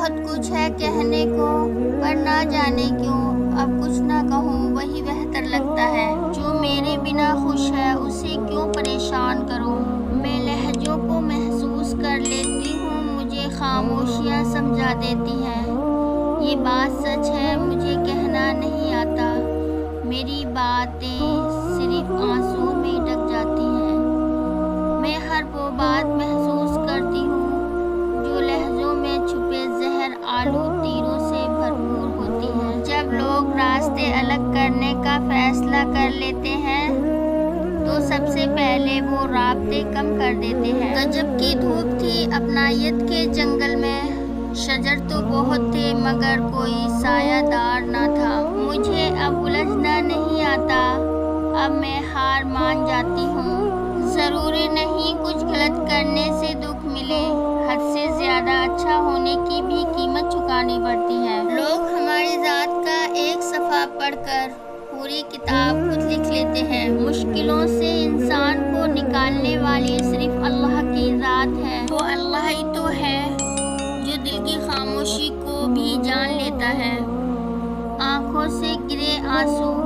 بہت کچھ ہے کہنے کو، پر نہ جانے کیوں اب کچھ نہ کہوں وہی بہتر لگتا ہے۔ جو میرے بنا خوش ہے اسے کیوں پریشان کروں۔ میں لہجوں کو محسوس کر لیتی ہوں، مجھے خاموشیاں سمجھا دیتی ہیں۔ یہ بات سچ ہے، مجھے کہنا نہیں آتا، میری باتیں صرف آنسو میں ڈک جاتی ہیں۔ میں ہر وہ بات محسوس کرتی ہوں جو لہجوں میں چھپے زہر آلود تیروں سے بھرپور ہوتی ہے۔ جب لوگ راستے الگ کرنے کا فیصلہ کر لیتے ہیں تو سب سے پہلے وہ رابطے کم کر دیتے ہیں۔ غضب کی دھوپ تھی اپنائیت کے جنگل میں، شجر تو بہت تھے مگر کوئی سایہ دار نہ تھا۔ مجھے اب الجھنا نہیں آتا، اب میں ہار مان جاتی ہوں۔ ضروری نہیں کچھ غلط کرنے سے دکھ ملے، حد سے زیادہ اچھا ہونے کی بھی قیمت چکانی پڑتی ہے۔ لوگ ہماری ذات کا ایک صفحہ پڑھ کر پوری کتاب خود لکھ لیتے ہیں۔ مشکلوں سے انسان کو نکالنے والی صرف اللہ کی ذات ہے۔ وہ اللہ ہی تو ہے جو دل کی خاموشی کو بھی جان لیتا ہے۔ آنکھوں سے گرے آنسو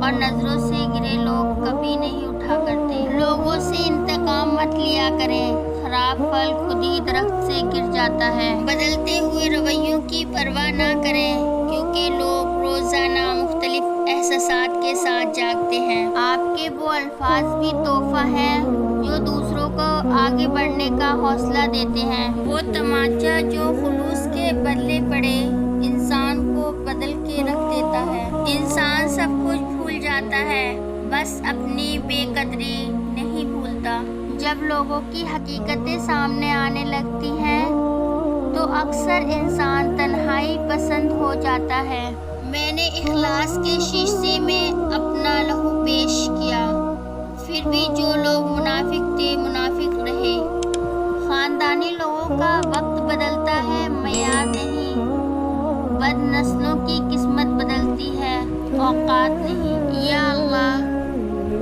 اور نظروں سے گرے لوگ کبھی نہیں اٹھا کرتے۔ لوگوں سے انتقام مت لیا کریں، خراب پھل خود ہی درخت سے گر جاتا ہے۔ بدلتے ہوئے رویوں کی پرواہ نہ کریں، کیونکہ لوگ روزانہ مختلف احساسات کے ساتھ جاگتے ہیں۔ آپ کے وہ الفاظ بھی تحفہ ہیں جو دوسروں کو آگے بڑھنے کا حوصلہ دیتے ہیں۔ وہ تمانچہ جو خلوص کے بدلے پڑے انسان کو بدل کے رکھ دیتا ہے۔ انسان سب کچھ بھول جاتا ہے، بس اپنی بے قدری نہیں بھولتا۔ جب لوگوں کی حقیقتیں سامنے آنے لگتی ہیں تو اکثر انسان تنہائی پسند ہو جاتا ہے۔ میں نے اخلاص کے شیشے میں اپنا لہو پیش کیا، پھر بھی جو لوگ منافق تھے منافق رہے۔ خاندانی لوگوں کا وقت بدلتا ہے، معیار نہیں۔ بد نسلوں کی قسمت بدلتی ہے، اوقات نہیں۔ یا اللہ،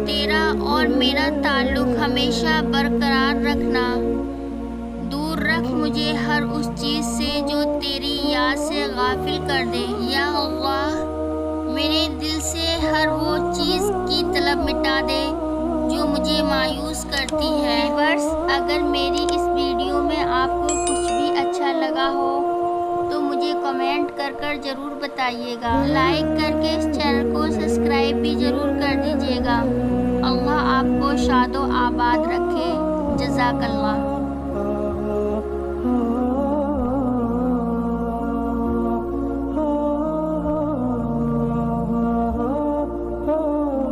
تیرا اور میرا تعلق ہمیشہ برقرار رکھنا۔ دور رکھ مجھے ہر اس چیز سے جو تیری یاد سے غافل کر دے۔ یا اللہ، میرے دل سے ہر وہ چیز کی طلب مٹا دے جو مجھے مایوس کرتی ہے۔ بس اگر میری اس ویڈیو میں آپ کو کچھ بھی اچھا لگا ہو تو مجھے کمنٹ کر ضرور بتائیے گا۔ لائک کر کے اس چینل کو سبسکرائب بھی ضرور کر دیجیے گا۔ اللہ آپ کو شاد و آباد رکھے۔ جزاک اللہ۔